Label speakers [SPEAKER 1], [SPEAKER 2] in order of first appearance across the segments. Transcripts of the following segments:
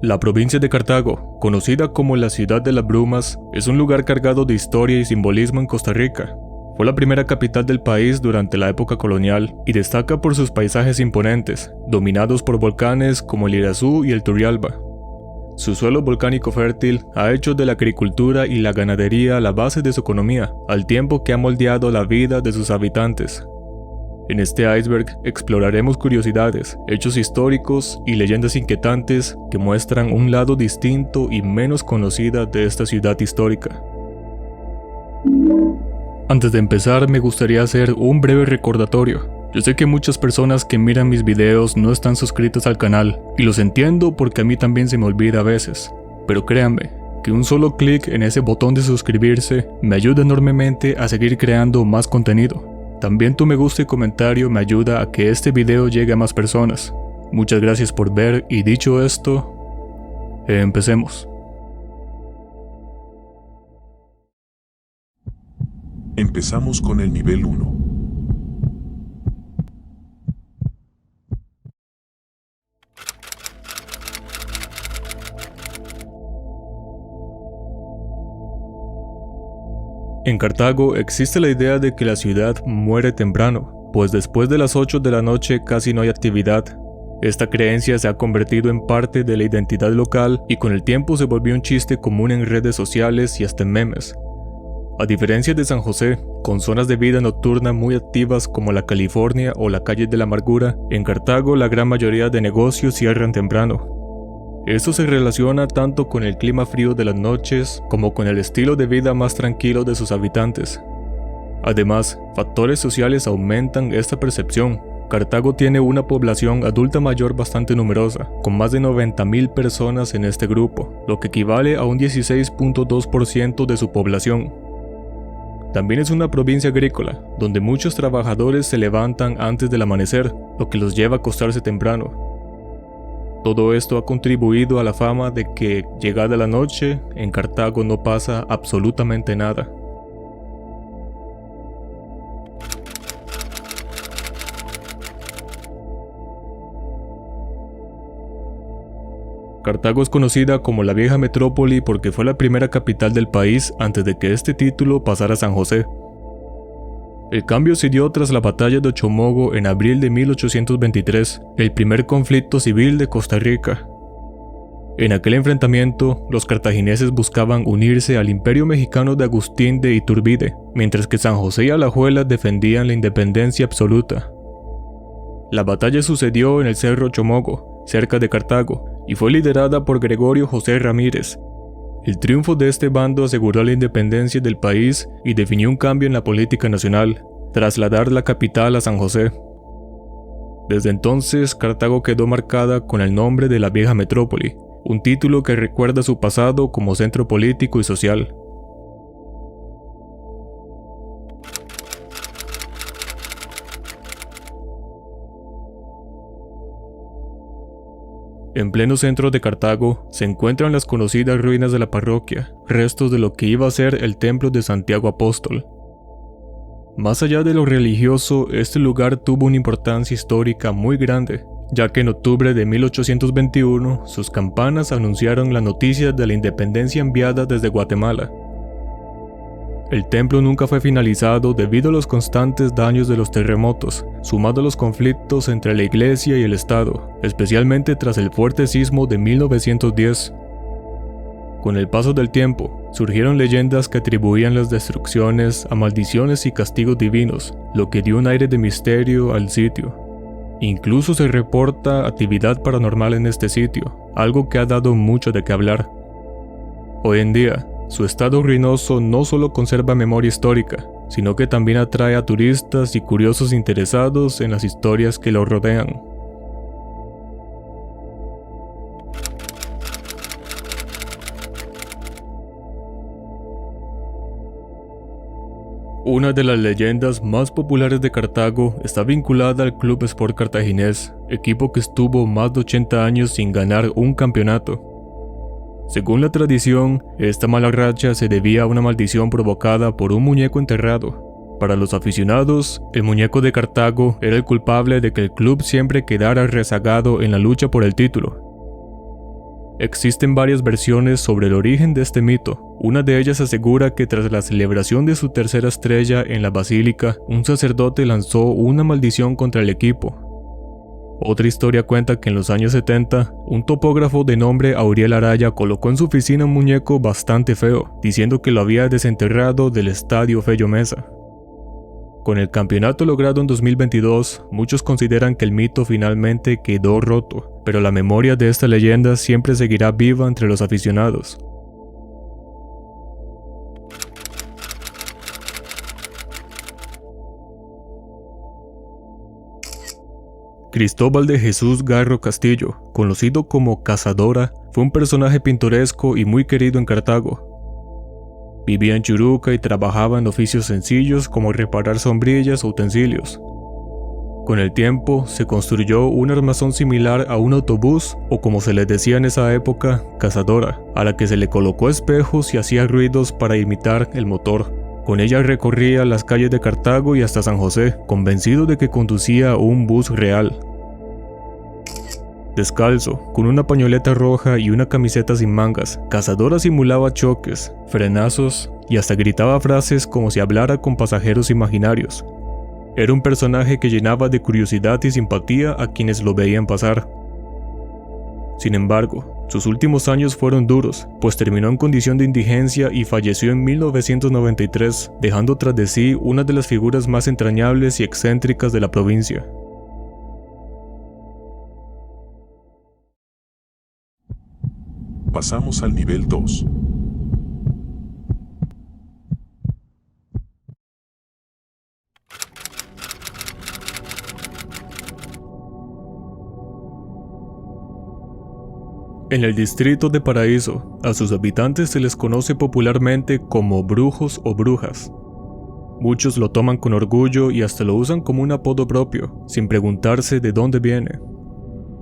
[SPEAKER 1] La provincia de Cartago, conocida como la Ciudad de las Brumas, es un lugar cargado de historia y simbolismo en Costa Rica. Fue la primera capital del país durante la época colonial y destaca por sus paisajes imponentes, dominados por volcanes como el Irazú y el Turrialba. Su suelo volcánico fértil ha hecho de la agricultura y la ganadería la base de su economía, al tiempo que ha moldeado la vida de sus habitantes. En este iceberg exploraremos curiosidades, hechos históricos y leyendas inquietantes que muestran un lado distinto y menos conocida de esta ciudad histórica. Antes de empezar, me gustaría hacer un breve recordatorio. Yo sé que muchas personas que miran mis videos no están suscritas al canal, y los entiendo porque a mí también se me olvida a veces. Pero créanme, que un solo clic en ese botón de suscribirse me ayuda enormemente a seguir creando más contenido. También tu me gusta y comentario me ayuda a que este video llegue a más personas. Muchas gracias por ver y dicho esto, empecemos.
[SPEAKER 2] Empezamos con el nivel 1.
[SPEAKER 1] En Cartago existe la idea de que la ciudad muere temprano, pues después de las 8 de la noche casi no hay actividad. Esta creencia se ha convertido en parte de la identidad local y con el tiempo se volvió un chiste común en redes sociales y hasta en memes. A diferencia de San José, con zonas de vida nocturna muy activas como la California o la calle de la Amargura, en Cartago la gran mayoría de negocios cierran temprano. Esto se relaciona tanto con el clima frío de las noches como con el estilo de vida más tranquilo de sus habitantes. Además, factores sociales aumentan esta percepción. Cartago tiene una población adulta mayor bastante numerosa, con más de 90,000 personas en este grupo, lo que equivale a un 16.2% de su población. También es una provincia agrícola, donde muchos trabajadores se levantan antes del amanecer, lo que los lleva a acostarse temprano. Todo esto ha contribuido a la fama de que, llegada la noche, en Cartago no pasa absolutamente nada. Cartago es conocida como la vieja metrópoli porque fue la primera capital del país antes de que este título pasara a San José. El cambio se dio tras la batalla de Ochomogo en abril de 1823, el primer conflicto civil de Costa Rica. En aquel enfrentamiento, los cartagineses buscaban unirse al imperio mexicano de Agustín de Iturbide, mientras que San José y Alajuela defendían la independencia absoluta. La batalla sucedió en el Cerro Ochomogo, cerca de Cartago, y fue liderada por Gregorio José Ramírez. El triunfo de este bando aseguró la independencia del país y definió un cambio en la política nacional, trasladar la capital a San José. Desde entonces, Cartago quedó marcada con el nombre de la vieja metrópoli, un título que recuerda su pasado como centro político y social. En pleno centro de Cartago se encuentran las conocidas ruinas de la parroquia, restos de lo que iba a ser el templo de Santiago Apóstol. Más allá de lo religioso, este lugar tuvo una importancia histórica muy grande, ya que en octubre de 1821 sus campanas anunciaron la noticia de la independencia enviada desde Guatemala. El templo nunca fue finalizado debido a los constantes daños de los terremotos, sumado a los conflictos entre la iglesia y el Estado, especialmente tras el fuerte sismo de 1910. Con el paso del tiempo, surgieron leyendas que atribuían las destrucciones a maldiciones y castigos divinos, lo que dio un aire de misterio al sitio. Incluso se reporta actividad paranormal en este sitio, algo que ha dado mucho de qué hablar. Hoy en día, su estado ruinoso no solo conserva memoria histórica, sino que también atrae a turistas y curiosos interesados en las historias que lo rodean. Una de las leyendas más populares de Cartago está vinculada al Club Sport Cartaginés, equipo que estuvo más de 80 años sin ganar un campeonato. Según la tradición, esta mala racha se debía a una maldición provocada por un muñeco enterrado. Para los aficionados, el muñeco de Cartago era el culpable de que el club siempre quedara rezagado en la lucha por el título. Existen varias versiones sobre el origen de este mito. Una de ellas asegura que tras la celebración de su tercera estrella en la basílica, un sacerdote lanzó una maldición contra el equipo. Otra historia cuenta que en los años 70, un topógrafo de nombre Auriel Araya colocó en su oficina un muñeco bastante feo, diciendo que lo había desenterrado del estadio Fello Mesa. Con el campeonato logrado en 2022, muchos consideran que el mito finalmente quedó roto, pero la memoria de esta leyenda siempre seguirá viva entre los aficionados. Cristóbal de Jesús Garro Castillo, conocido como Cazadora, fue un personaje pintoresco y muy querido en Cartago. Vivía en Churuca y trabajaba en oficios sencillos como reparar sombrillas o utensilios. Con el tiempo, se construyó un armazón similar a un autobús, o como se le decía en esa época, cazadora, a la que se le colocó espejos y hacía ruidos para imitar el motor. Con ella recorría las calles de Cartago y hasta San José, convencido de que conducía un bus real. Descalzo, con una pañoleta roja y una camiseta sin mangas, Cazadora simulaba choques, frenazos y hasta gritaba frases como si hablara con pasajeros imaginarios. Era un personaje que llenaba de curiosidad y simpatía a quienes lo veían pasar. Sin embargo, sus últimos años fueron duros, pues terminó en condición de indigencia y falleció en 1993, dejando tras de sí una de las figuras más entrañables y excéntricas de la provincia.
[SPEAKER 2] Pasamos al nivel 2.
[SPEAKER 1] En el distrito de Paraíso, a sus habitantes se les conoce popularmente como brujos o brujas. Muchos lo toman con orgullo y hasta lo usan como un apodo propio, sin preguntarse de dónde viene.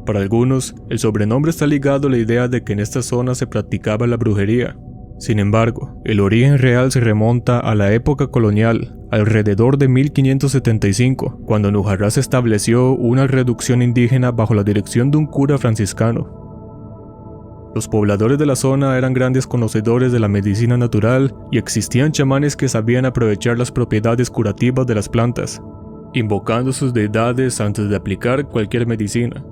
[SPEAKER 1] Para algunos, el sobrenombre está ligado a la idea de que en esta zona se practicaba la brujería. Sin embargo, el origen real se remonta a la época colonial, alrededor de 1575, cuando en Ujará se estableció una reducción indígena bajo la dirección de un cura franciscano. Los pobladores de la zona eran grandes conocedores de la medicina natural y existían chamanes que sabían aprovechar las propiedades curativas de las plantas, invocando sus deidades antes de aplicar cualquier medicina.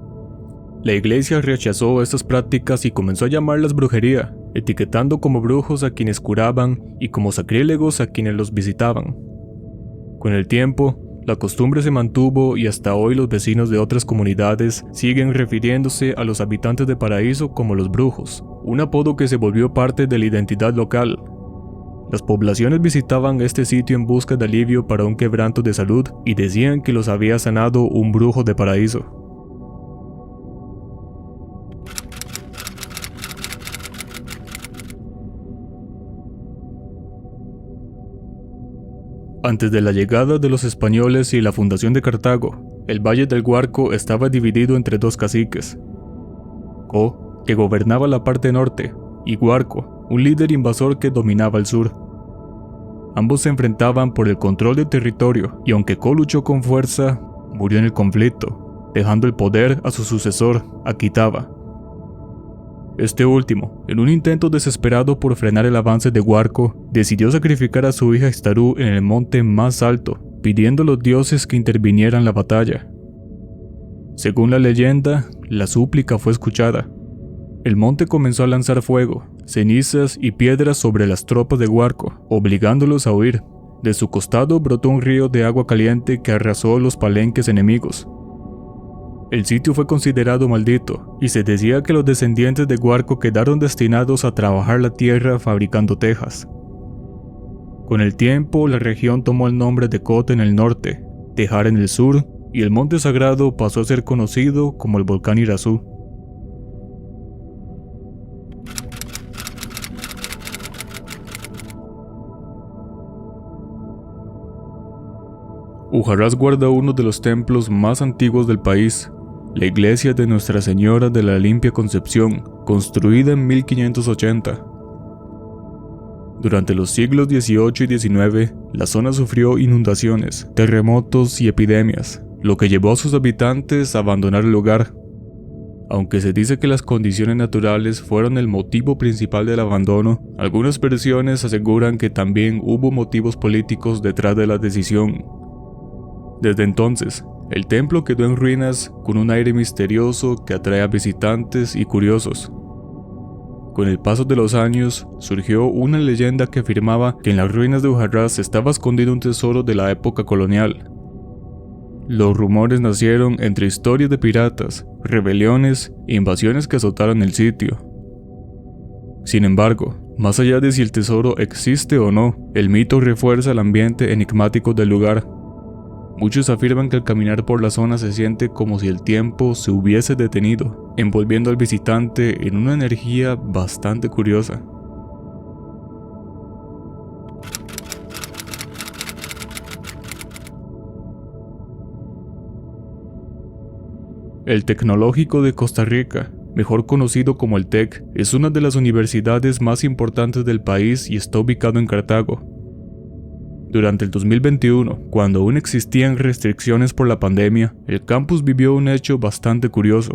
[SPEAKER 1] La iglesia rechazó estas prácticas y comenzó a llamarlas brujería, etiquetando como brujos a quienes curaban y como sacrílegos a quienes los visitaban. Con el tiempo, la costumbre se mantuvo y hasta hoy los vecinos de otras comunidades siguen refiriéndose a los habitantes de Paraíso como los brujos, un apodo que se volvió parte de la identidad local. Las poblaciones visitaban este sitio en busca de alivio para un quebranto de salud y decían que los había sanado un brujo de Paraíso. Antes de la llegada de los españoles y la fundación de Cartago, el Valle del Guarco estaba dividido entre dos caciques: Co, que gobernaba la parte norte, y Guarco, un líder invasor que dominaba el sur. Ambos se enfrentaban por el control del territorio, y aunque Co luchó con fuerza, murió en el conflicto, dejando el poder a su sucesor, Akitaba. Este último, en un intento desesperado por frenar el avance de Guarco, decidió sacrificar a su hija Ixtarú en el monte más alto, pidiendo a los dioses que intervinieran la batalla. Según la leyenda, la súplica fue escuchada. El monte comenzó a lanzar fuego, cenizas y piedras sobre las tropas de Guarco, obligándolos a huir. De su costado brotó un río de agua caliente que arrasó los palenques enemigos. El sitio fue considerado maldito, y se decía que los descendientes de Guarco quedaron destinados a trabajar la tierra fabricando tejas. Con el tiempo, la región tomó el nombre de Cota en el norte, Tejar en el sur, y el monte sagrado pasó a ser conocido como el volcán Irazú. Ujarás guarda uno de los templos más antiguos del país, la iglesia de Nuestra Señora de la Limpia Concepción, construida en 1580. Durante los siglos XVIII y XIX, la zona sufrió inundaciones, terremotos y epidemias, lo que llevó a sus habitantes a abandonar el lugar. Aunque se dice que las condiciones naturales fueron el motivo principal del abandono, algunas versiones aseguran que también hubo motivos políticos detrás de la decisión. Desde entonces, el templo quedó en ruinas con un aire misterioso que atrae a visitantes y curiosos. Con el paso de los años, surgió una leyenda que afirmaba que en las ruinas de Ujarrás estaba escondido un tesoro de la época colonial. Los rumores nacieron entre historias de piratas, rebeliones e invasiones que azotaron el sitio. Sin embargo, más allá de si el tesoro existe o no, el mito refuerza el ambiente enigmático del lugar. Muchos afirman que al caminar por la zona se siente como si el tiempo se hubiese detenido, envolviendo al visitante en una energía bastante curiosa. El Tecnológico de Costa Rica, mejor conocido como el TEC, es una de las universidades más importantes del país y está ubicado en Cartago. Durante el 2021, cuando aún existían restricciones por la pandemia, el campus vivió un hecho bastante curioso.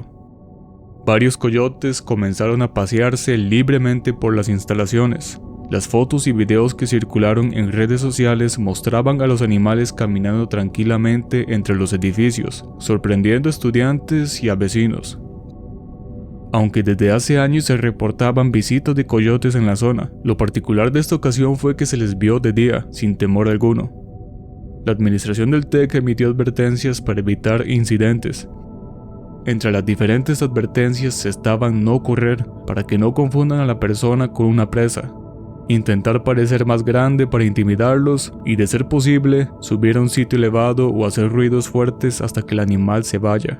[SPEAKER 1] Varios coyotes comenzaron a pasearse libremente por las instalaciones. Las fotos y videos que circularon en redes sociales mostraban a los animales caminando tranquilamente entre los edificios, sorprendiendo a estudiantes y a vecinos. Aunque desde hace años se reportaban visitas de coyotes en la zona, lo particular de esta ocasión fue que se les vio de día, sin temor alguno. La administración del TEC emitió advertencias para evitar incidentes. Entre las diferentes advertencias estaban no correr, para que no confundan a la persona con una presa, intentar parecer más grande para intimidarlos y, de ser posible, subir a un sitio elevado o hacer ruidos fuertes hasta que el animal se vaya.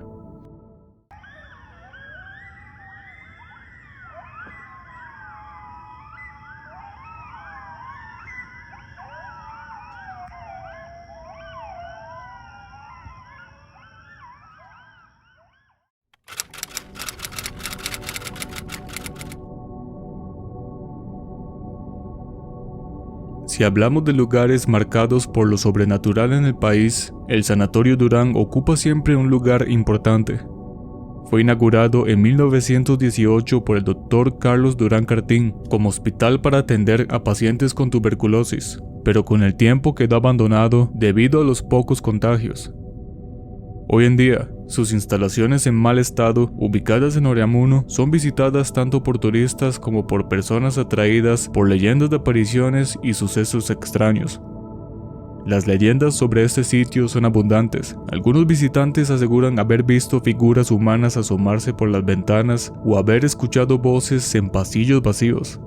[SPEAKER 1] Si hablamos de lugares marcados por lo sobrenatural en el país, el Sanatorio Durán ocupa siempre un lugar importante. Fue inaugurado en 1918 por el Dr. Carlos Durán Cartín como hospital para atender a pacientes con tuberculosis, pero con el tiempo quedó abandonado debido a los pocos contagios. Hoy en día, sus instalaciones en mal estado, ubicadas en Oreamuno, son visitadas tanto por turistas como por personas atraídas por leyendas de apariciones y sucesos extraños. Las leyendas sobre este sitio son abundantes. Algunos visitantes aseguran haber visto figuras humanas asomarse por las ventanas o haber escuchado voces en pasillos vacíos.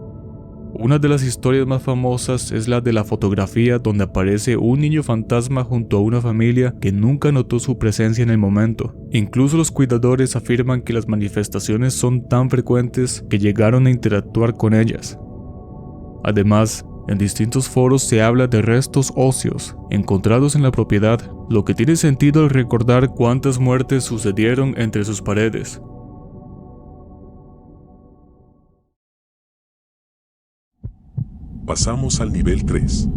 [SPEAKER 1] Una de las historias más famosas es la de la fotografía donde aparece un niño fantasma junto a una familia que nunca notó su presencia en el momento. Incluso los cuidadores afirman que las manifestaciones son tan frecuentes que llegaron a interactuar con ellas. Además, en distintos foros se habla de restos óseos encontrados en la propiedad, lo que tiene sentido al recordar cuántas muertes sucedieron entre sus paredes.
[SPEAKER 2] Pasamos al nivel 3.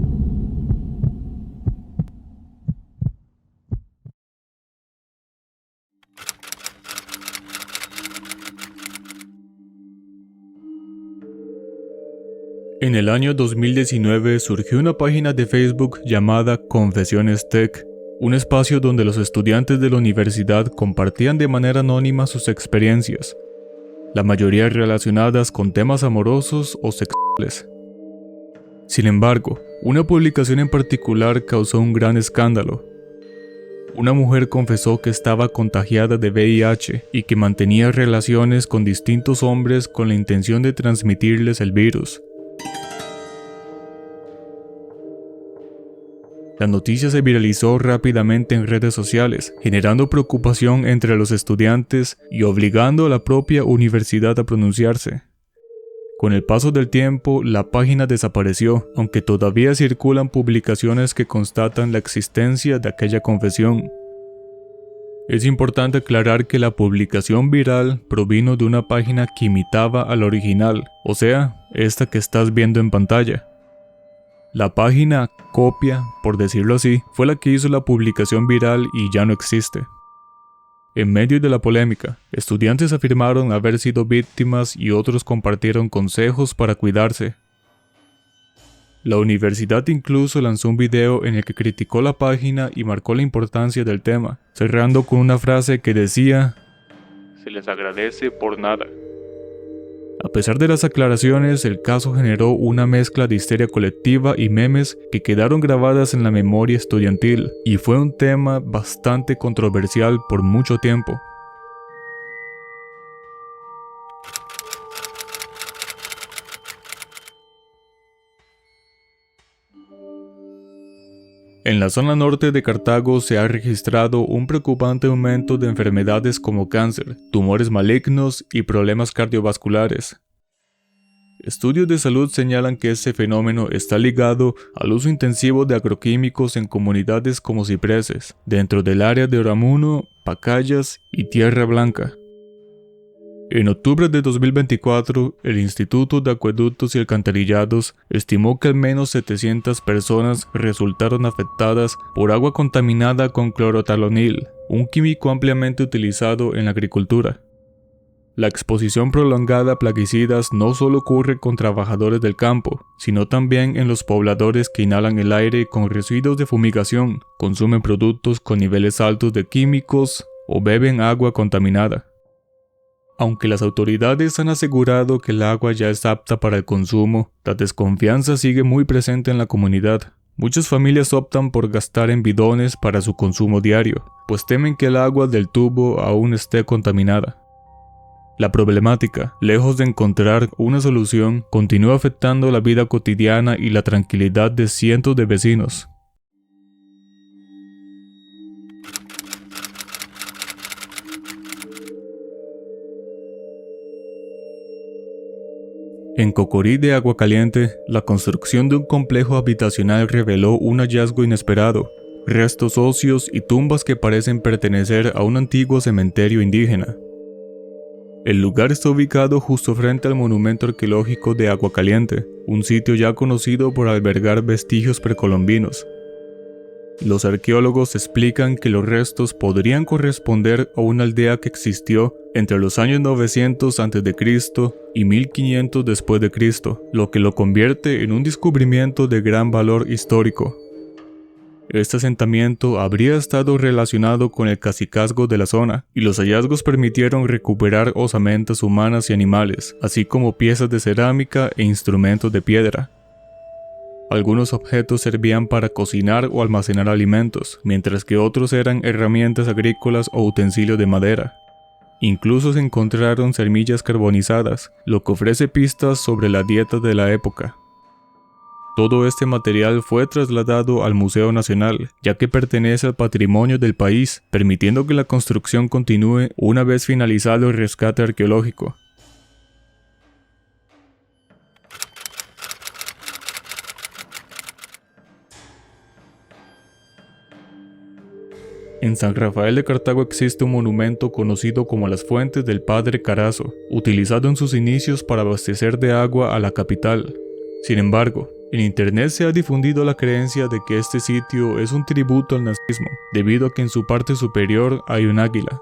[SPEAKER 1] En el año 2019 surgió una página de Facebook llamada Confesiones Tech, un espacio donde los estudiantes de la universidad compartían de manera anónima sus experiencias, la mayoría relacionadas con temas amorosos o sexuales. Sin embargo, una publicación en particular causó un gran escándalo. Una mujer confesó que estaba contagiada de VIH y que mantenía relaciones con distintos hombres con la intención de transmitirles el virus. La noticia se viralizó rápidamente en redes sociales, generando preocupación entre los estudiantes y obligando a la propia universidad a pronunciarse. Con el paso del tiempo, la página desapareció, aunque todavía circulan publicaciones que constatan la existencia de aquella confesión. Es importante aclarar que la publicación viral provino de una página que imitaba a la original, o sea, esta que estás viendo en pantalla. La página copia, por decirlo así, fue la que hizo la publicación viral y ya no existe. En medio de la polémica, estudiantes afirmaron haber sido víctimas y otros compartieron consejos para cuidarse. La universidad incluso lanzó un video en el que criticó la página y marcó la importancia del tema, cerrando con una frase que decía: "Se les agradece por nada". A pesar de las aclaraciones, el caso generó una mezcla de histeria colectiva y memes que quedaron grabadas en la memoria estudiantil, y fue un tema bastante controversial por mucho tiempo. En la zona norte de Cartago se ha registrado un preocupante aumento de enfermedades como cáncer, tumores malignos y problemas cardiovasculares. Estudios de salud señalan que este fenómeno está ligado al uso intensivo de agroquímicos en comunidades como Cipreses, dentro del área de Oramuno, Pacayas y Tierra Blanca. En octubre de 2024, el Instituto de Acueductos y Alcantarillados estimó que al menos 700 personas resultaron afectadas por agua contaminada con clorotalonil, un químico ampliamente utilizado en la agricultura. La exposición prolongada a plaguicidas no solo ocurre con trabajadores del campo, sino también en los pobladores que inhalan el aire con residuos de fumigación, consumen productos con niveles altos de químicos o beben agua contaminada. Aunque las autoridades han asegurado que el agua ya es apta para el consumo, la desconfianza sigue muy presente en la comunidad. Muchas familias optan por gastar en bidones para su consumo diario, pues temen que el agua del tubo aún esté contaminada. La problemática, lejos de encontrar una solución, continúa afectando la vida cotidiana y la tranquilidad de cientos de vecinos. En Cocorí de Aguacaliente, la construcción de un complejo habitacional reveló un hallazgo inesperado: restos óseos y tumbas que parecen pertenecer a un antiguo cementerio indígena. El lugar está ubicado justo frente al monumento arqueológico de Aguacaliente, un sitio ya conocido por albergar vestigios precolombinos. Los arqueólogos explican que los restos podrían corresponder a una aldea que existió entre los años 900 a.C. y 1500 después de Cristo, lo que lo convierte en un descubrimiento de gran valor histórico. Este asentamiento habría estado relacionado con el cacicazgo de la zona, y los hallazgos permitieron recuperar osamentas humanas y animales, así como piezas de cerámica e instrumentos de piedra. Algunos objetos servían para cocinar o almacenar alimentos, mientras que otros eran herramientas agrícolas o utensilios de madera. Incluso se encontraron semillas carbonizadas, lo que ofrece pistas sobre la dieta de la época. Todo este material fue trasladado al Museo Nacional, ya que pertenece al patrimonio del país, permitiendo que la construcción continúe una vez finalizado el rescate arqueológico. En San Rafael de Cartago existe un monumento conocido como las Fuentes del Padre Carazo, utilizado en sus inicios para abastecer de agua a la capital. Sin embargo, en internet se ha difundido la creencia de que este sitio es un tributo al nazismo, debido a que en su parte superior hay un águila.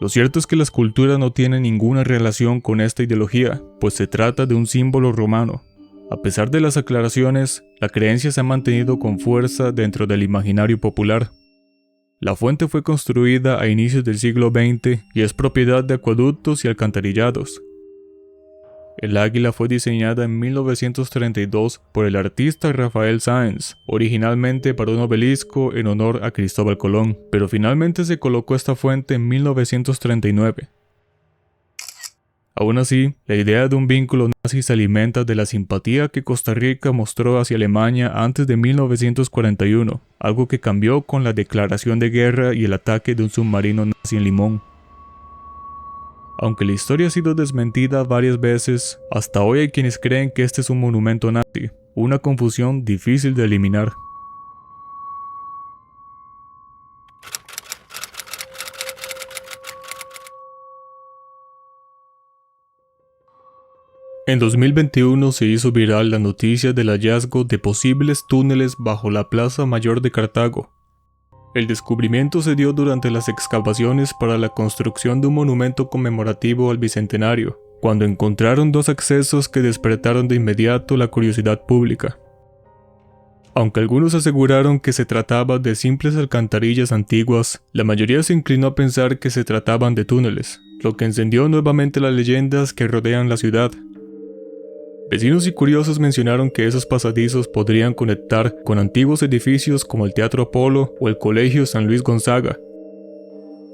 [SPEAKER 1] Lo cierto es que la escultura no tiene ninguna relación con esta ideología, pues se trata de un símbolo romano. A pesar de las aclaraciones, la creencia se ha mantenido con fuerza dentro del imaginario popular. La fuente fue construida a inicios del siglo XX y es propiedad de Acueductos y Alcantarillados. El águila fue diseñada en 1932 por el artista Rafael Sáenz, originalmente para un obelisco en honor a Cristóbal Colón, pero finalmente se colocó esta fuente en 1939. Aún así, la idea de un vínculo nazi se alimenta de la simpatía que Costa Rica mostró hacia Alemania antes de 1941, algo que cambió con la declaración de guerra y el ataque de un submarino nazi en Limón. Aunque la historia ha sido desmentida varias veces, hasta hoy hay quienes creen que este es un monumento nazi, una confusión difícil de eliminar. En 2021 se hizo viral la noticia del hallazgo de posibles túneles bajo la Plaza Mayor de Cartago. El descubrimiento se dio durante las excavaciones para la construcción de un monumento conmemorativo al bicentenario, cuando encontraron 2 accesos que despertaron de inmediato la curiosidad pública. Aunque algunos aseguraron que se trataba de simples alcantarillas antiguas, la mayoría se inclinó a pensar que se trataban de túneles, lo que encendió nuevamente las leyendas que rodean la ciudad. Vecinos y curiosos mencionaron que esos pasadizos podrían conectar con antiguos edificios como el Teatro Apolo o el Colegio San Luis Gonzaga.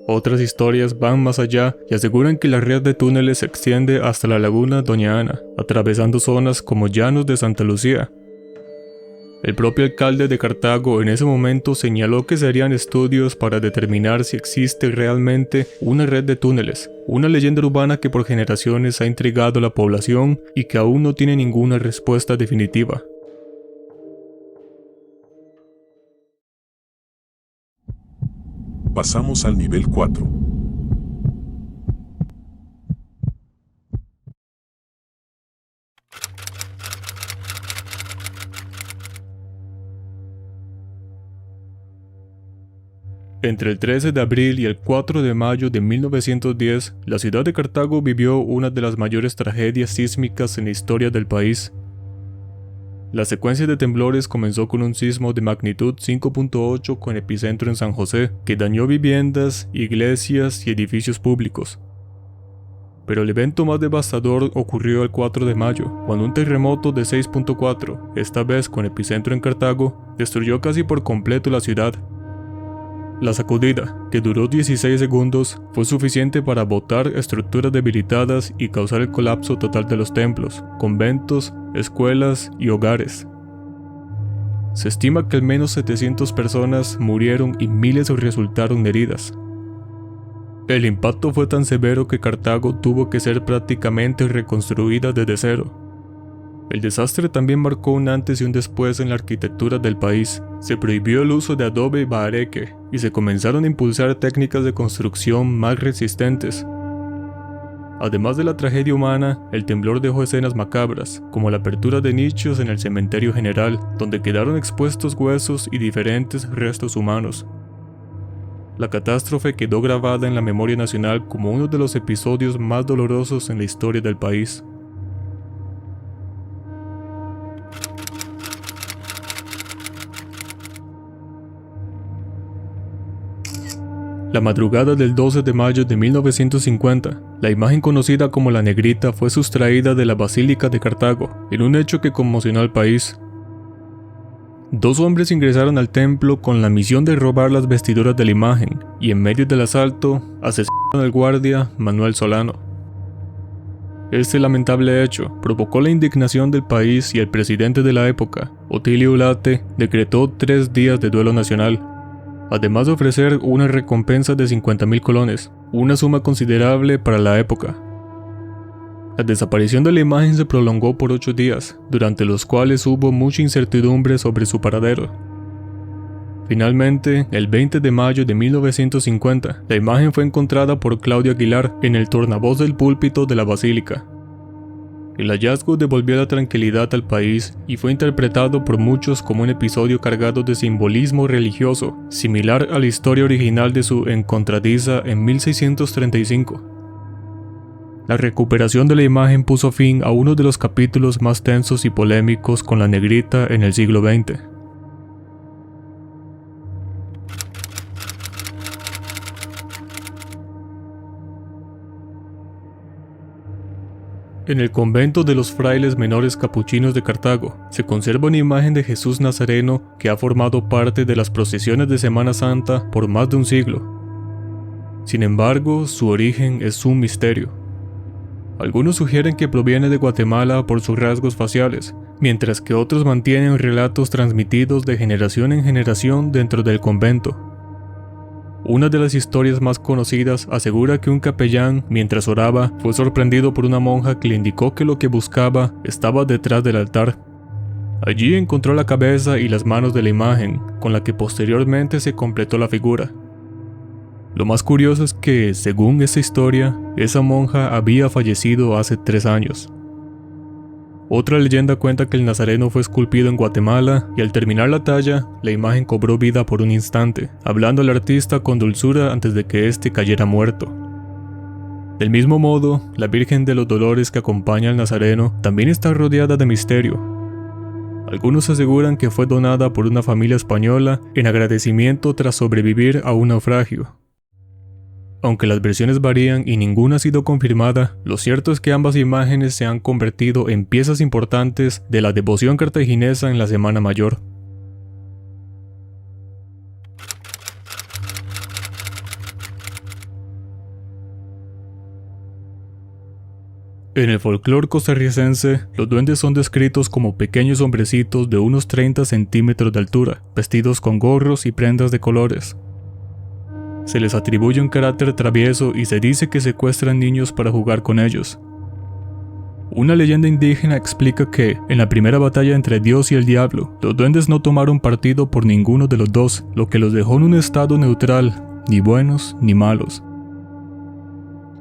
[SPEAKER 1] Otras historias van más allá y aseguran que la red de túneles se extiende hasta la laguna Doña Ana, atravesando zonas como Llanos de Santa Lucía. El propio alcalde de Cartago en ese momento señaló que se harían estudios para determinar si existe realmente una red de túneles, una leyenda urbana que por generaciones ha intrigado a la población y que aún no tiene ninguna respuesta definitiva.
[SPEAKER 2] Pasamos al nivel 4.
[SPEAKER 1] Entre el 13 de abril y el 4 de mayo de 1910, la ciudad de Cartago vivió una de las mayores tragedias sísmicas en la historia del país. La secuencia de temblores comenzó con un sismo de magnitud 5.8 con epicentro en San José, que dañó viviendas, iglesias y edificios públicos. Pero el evento más devastador ocurrió el 4 de mayo, cuando un terremoto de 6.4, esta vez con epicentro en Cartago, destruyó casi por completo la ciudad. La sacudida, que duró 16 segundos, fue suficiente para botar estructuras debilitadas y causar el colapso total de los templos, conventos, escuelas y hogares. Se estima que al menos 700 personas murieron y miles resultaron heridas. El impacto fue tan severo que Cartago tuvo que ser prácticamente reconstruida desde cero. El desastre también marcó un antes y un después en la arquitectura del país. Se prohibió el uso de adobe y bahareque, y se comenzaron a impulsar técnicas de construcción más resistentes. Además de la tragedia humana, el temblor dejó escenas macabras, como la apertura de nichos en el cementerio general, donde quedaron expuestos huesos y diferentes restos humanos. La catástrofe quedó grabada en la memoria nacional como uno de los episodios más dolorosos en la historia del país. La madrugada del 12 de mayo de 1950, la imagen conocida como la Negrita fue sustraída de la Basílica de Cartago, en un hecho que conmocionó al país. 2 hombres ingresaron al templo con la misión de robar las vestiduras de la imagen, y en medio del asalto, asesinaron al guardia Manuel Solano. Este lamentable hecho provocó la indignación del país y el presidente de la época, Otilio Ulate, decretó 3 días de duelo nacional, además de ofrecer una recompensa de 50.000 colones, una suma considerable para la época. La desaparición de la imagen se prolongó por 8 días, durante los cuales hubo mucha incertidumbre sobre su paradero. Finalmente, el 20 de mayo de 1950, la imagen fue encontrada por Claudio Aguilar en el tornavoz del púlpito de la basílica. El hallazgo devolvió la tranquilidad al país y fue interpretado por muchos como un episodio cargado de simbolismo religioso, similar a la historia original de su encontradiza en 1635. La recuperación de la imagen puso fin a uno de los capítulos más tensos y polémicos con la Negrita en el siglo XX. En el convento de los frailes menores capuchinos de Cartago, se conserva una imagen de Jesús Nazareno que ha formado parte de las procesiones de Semana Santa por más de un siglo. Sin embargo, su origen es un misterio. Algunos sugieren que proviene de Guatemala por sus rasgos faciales, mientras que otros mantienen relatos transmitidos de generación en generación dentro del convento. Una de las historias más conocidas asegura que un capellán, mientras oraba, fue sorprendido por una monja que le indicó que lo que buscaba estaba detrás del altar. Allí encontró la cabeza y las manos de la imagen, con la que posteriormente se completó la figura. Lo más curioso es que, según esa historia, esa monja había fallecido hace 3 años. Otra leyenda cuenta que el Nazareno fue esculpido en Guatemala y al terminar la talla, la imagen cobró vida por un instante, hablando al artista con dulzura antes de que éste cayera muerto. Del mismo modo, la Virgen de los Dolores que acompaña al Nazareno también está rodeada de misterio. Algunos aseguran que fue donada por una familia española en agradecimiento tras sobrevivir a un naufragio. Aunque las versiones varían y ninguna ha sido confirmada, lo cierto es que ambas imágenes se han convertido en piezas importantes de la devoción cartaginesa en la Semana Mayor. En el folclore costarricense, los duendes son descritos como pequeños hombrecitos de unos 30 centímetros de altura, vestidos con gorros y prendas de colores. Se les atribuye un carácter travieso y se dice que secuestran niños para jugar con ellos. Una leyenda indígena explica que, en la primera batalla entre Dios y el diablo, los duendes no tomaron partido por ninguno de los dos, lo que los dejó en un estado neutral, ni buenos ni malos.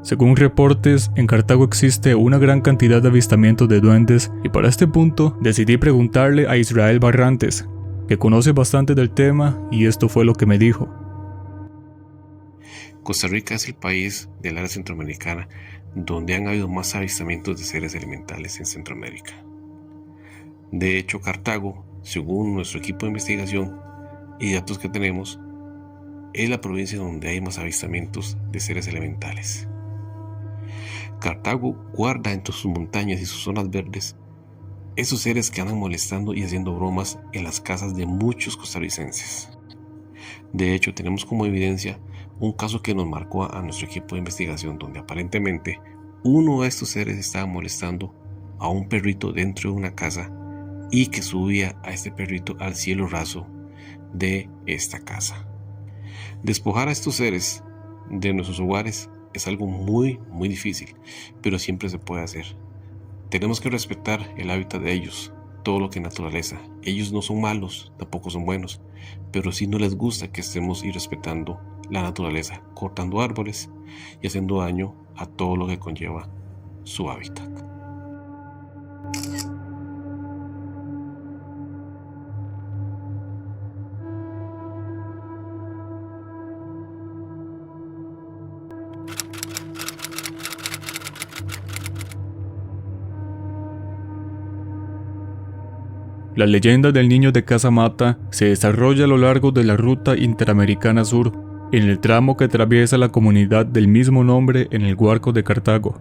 [SPEAKER 1] Según reportes, en Cartago existe una gran cantidad de avistamientos de duendes y para este punto decidí preguntarle a Israel Barrantes, que conoce bastante del tema, y esto fue lo que me dijo.
[SPEAKER 3] Costa Rica es el país del área centroamericana donde han habido más avistamientos de seres elementales en Centroamérica. De hecho, Cartago, según nuestro equipo de investigación y datos que tenemos, es la provincia donde hay más avistamientos de seres elementales. Cartago guarda entre sus montañas y sus zonas verdes esos seres que andan molestando y haciendo bromas en las casas de muchos costarricenses. De hecho, tenemos como evidencia un caso que nos marcó a nuestro equipo de investigación donde aparentemente uno de estos seres estaba molestando a un perrito dentro de una casa y que subía a este perrito al cielo raso de esta casa. Despojar a estos seres de nuestros hogares es algo muy difícil, pero siempre se puede hacer. Tenemos que respetar el hábitat de ellos, todo lo que es naturaleza. Ellos no son malos, tampoco son buenos, pero sí no les gusta que estemos irrespetando la naturaleza, cortando árboles y haciendo daño a todo lo que conlleva su hábitat.
[SPEAKER 1] La leyenda del niño de Casamata se desarrolla a lo largo de la Ruta Interamericana Sur, en el tramo que atraviesa la comunidad del mismo nombre en el Guarco de Cartago.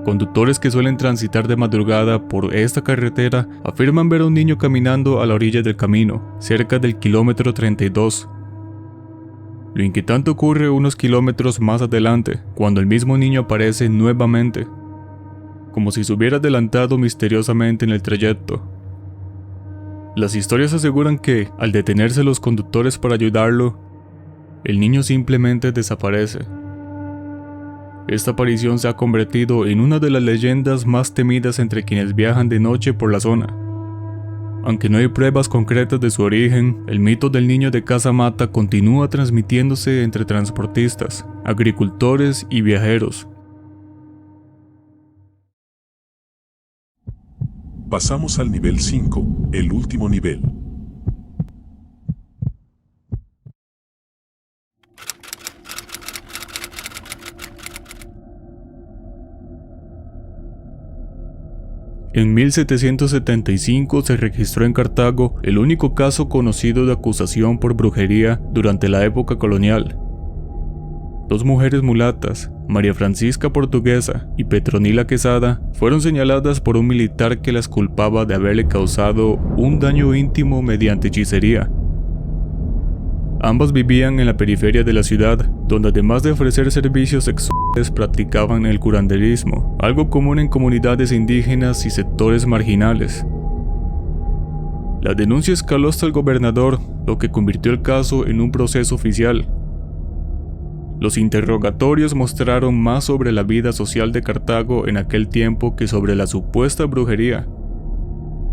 [SPEAKER 1] Conductores que suelen transitar de madrugada por esta carretera afirman ver a un niño caminando a la orilla del camino, cerca del kilómetro 32. Lo inquietante ocurre unos kilómetros más adelante, cuando el mismo niño aparece nuevamente, como si se hubiera adelantado misteriosamente en el trayecto. Las historias aseguran que, al detenerse los conductores para ayudarlo, el niño simplemente desaparece. Esta aparición se ha convertido en una de las leyendas más temidas entre quienes viajan de noche por la zona. Aunque no hay pruebas concretas de su origen, el mito del niño de Casamata continúa transmitiéndose entre transportistas, agricultores y viajeros.
[SPEAKER 2] Pasamos al nivel 5, el último nivel.
[SPEAKER 1] En 1775 se registró en Cartago el único caso conocido de acusación por brujería durante la época colonial. Dos mujeres mulatas, María Francisca Portuguesa y Petronila Quesada, fueron señaladas por un militar que las culpaba de haberle causado un daño íntimo mediante hechicería. Ambas vivían en la periferia de la ciudad, donde además de ofrecer servicios sexuales practicaban el curanderismo, algo común en comunidades indígenas y sectores marginales. La denuncia escaló hasta el gobernador, lo que convirtió el caso en un proceso oficial. Los interrogatorios mostraron más sobre la vida social de Cartago en aquel tiempo que sobre la supuesta brujería.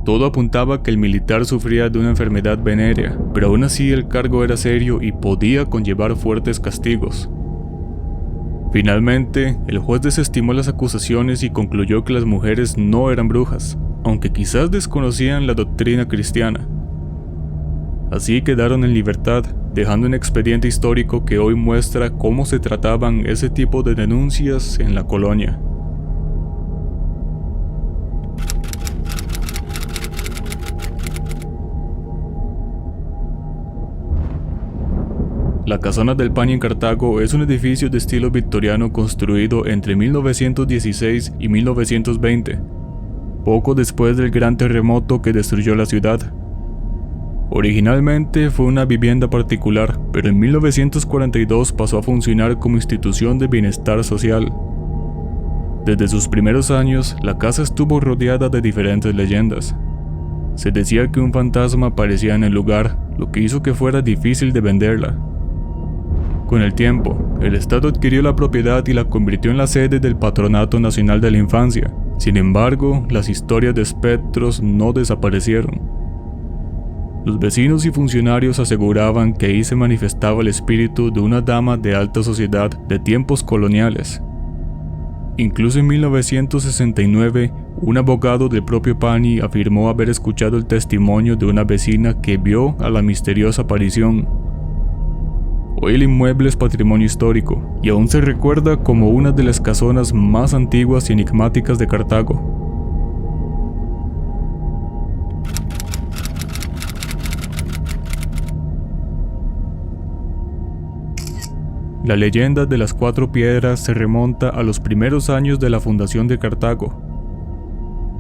[SPEAKER 1] Todo apuntaba que el militar sufría de una enfermedad venérea, pero aún así el cargo era serio y podía conllevar fuertes castigos. Finalmente, el juez desestimó las acusaciones y concluyó que las mujeres no eran brujas, aunque quizás desconocían la doctrina cristiana. Así quedaron en libertad, dejando un expediente histórico que hoy muestra cómo se trataban ese tipo de denuncias en la colonia. La Casona del Paño en Cartago es un edificio de estilo victoriano construido entre 1916 y 1920, poco después del gran terremoto que destruyó la ciudad. Originalmente fue una vivienda particular, pero en 1942 pasó a funcionar como institución de bienestar social. Desde sus primeros años, la casa estuvo rodeada de diferentes leyendas. Se decía que un fantasma aparecía en el lugar, lo que hizo que fuera difícil de venderla. Con el tiempo, el Estado adquirió la propiedad y la convirtió en la sede del Patronato Nacional de la Infancia. Sin embargo, las historias de espectros no desaparecieron. Los vecinos y funcionarios aseguraban que ahí se manifestaba el espíritu de una dama de alta sociedad de tiempos coloniales. Incluso en 1969, un abogado del propio Pani afirmó haber escuchado el testimonio de una vecina que vio a la misteriosa aparición. Hoy el inmueble es patrimonio histórico y aún se recuerda como una de las casonas más antiguas y enigmáticas de Cartago. La leyenda de las 4 piedras se remonta a los primeros años de la fundación de Cartago.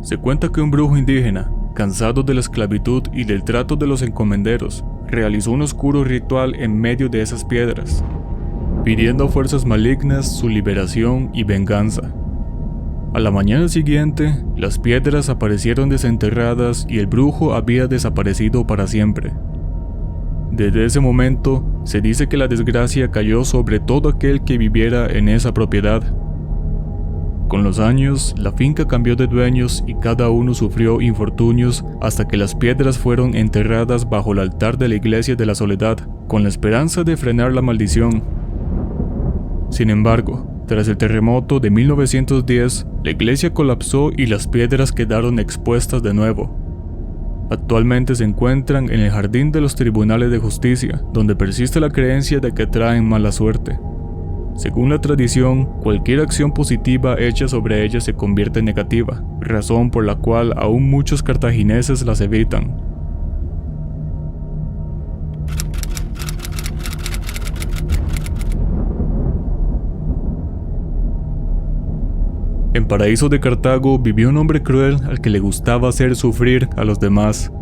[SPEAKER 1] Se cuenta que un brujo indígena, cansado de la esclavitud y del trato de los encomenderos, realizó un oscuro ritual en medio de esas piedras, pidiendo a fuerzas malignas su liberación y venganza. A la mañana siguiente, las piedras aparecieron desenterradas y el brujo había desaparecido para siempre. Desde ese momento, se dice que la desgracia cayó sobre todo aquel que viviera en esa propiedad. Con los años, la finca cambió de dueños y cada uno sufrió infortunios hasta que las piedras fueron enterradas bajo el altar de la Iglesia de la Soledad, con la esperanza de frenar la maldición. Sin embargo, tras el terremoto de 1910, la iglesia colapsó y las piedras quedaron expuestas de nuevo. Actualmente se encuentran en el jardín de los tribunales de justicia, donde persiste la creencia de que traen mala suerte. Según la tradición, cualquier acción positiva hecha sobre ellas se convierte en negativa, razón por la cual aún muchos cartagineses las evitan. En Paraíso de Cartago vivió un hombre cruel al que le gustaba hacer sufrir a los demás.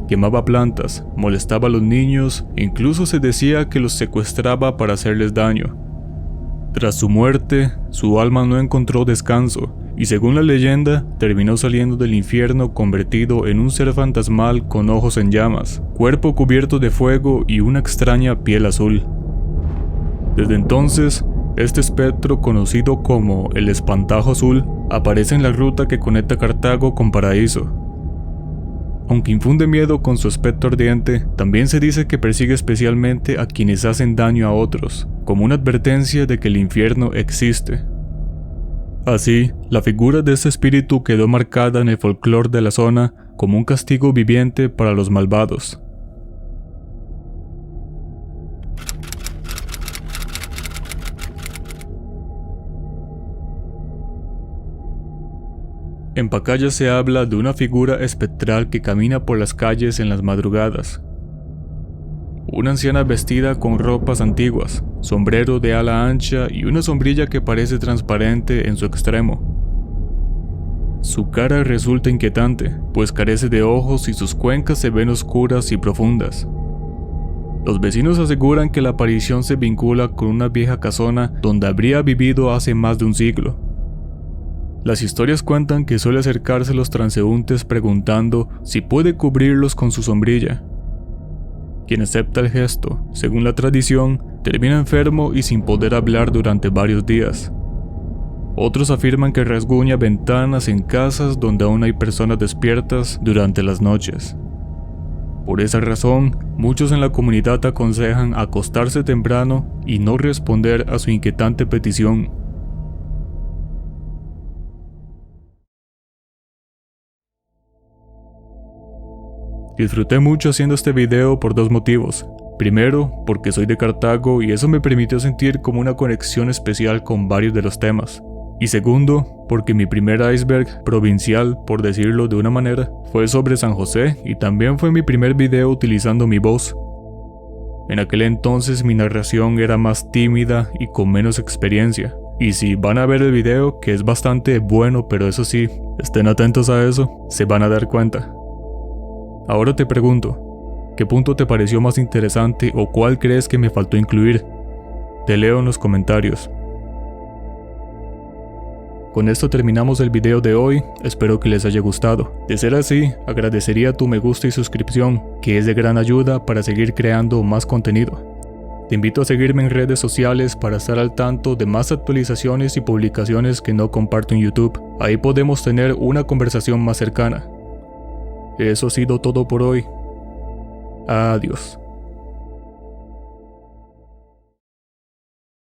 [SPEAKER 1] Quemaba plantas, molestaba a los niños e incluso se decía que los secuestraba para hacerles daño. Tras su muerte, su alma no encontró descanso y según la leyenda, terminó saliendo del infierno convertido en un ser fantasmal con ojos en llamas, cuerpo cubierto de fuego y una extraña piel azul. Desde entonces, este espectro, conocido como el Espantajo Azul, aparece en la ruta que conecta Cartago con Paraíso. Aunque infunde miedo con su aspecto ardiente, también se dice que persigue especialmente a quienes hacen daño a otros, como una advertencia de que el infierno existe. Así, la figura de este espíritu quedó marcada en el folclore de la zona como un castigo viviente para los malvados. En Pacaya se habla de una figura espectral que camina por las calles en las madrugadas. Una anciana vestida con ropas antiguas, sombrero de ala ancha y una sombrilla que parece transparente en su extremo. Su cara resulta inquietante, pues carece de ojos y sus cuencas se ven oscuras y profundas. Los vecinos aseguran que la aparición se vincula con una vieja casona donde habría vivido hace más de un siglo. Las historias cuentan que suele acercarse a los transeúntes preguntando si puede cubrirlos con su sombrilla. Quien acepta el gesto, según la tradición, termina enfermo y sin poder hablar durante varios días. Otros afirman que rasguña ventanas en casas donde aún hay personas despiertas durante las noches. Por esa razón, muchos en la comunidad aconsejan acostarse temprano y no responder a su inquietante petición. Disfruté mucho haciendo este video por dos motivos. Primero, porque soy de Cartago y eso me permitió sentir como una conexión especial con varios de los temas. Y segundo, porque mi primer iceberg provincial, por decirlo de una manera, fue sobre San José y también fue mi primer video utilizando mi voz. En aquel entonces mi narración era más tímida y con menos experiencia. Y si van a ver el video, que es bastante bueno, pero eso sí, estén atentos a eso, se van a dar cuenta. Ahora te pregunto, ¿qué punto te pareció más interesante o cuál crees que me faltó incluir? Te leo en los comentarios. Con esto terminamos el video de hoy, espero que les haya gustado. De ser así, agradecería tu me gusta y suscripción, que es de gran ayuda para seguir creando más contenido. Te invito a seguirme en redes sociales para estar al tanto de más actualizaciones y publicaciones que no comparto en YouTube. Ahí podemos tener una conversación más cercana. Eso ha sido todo por hoy. Adiós.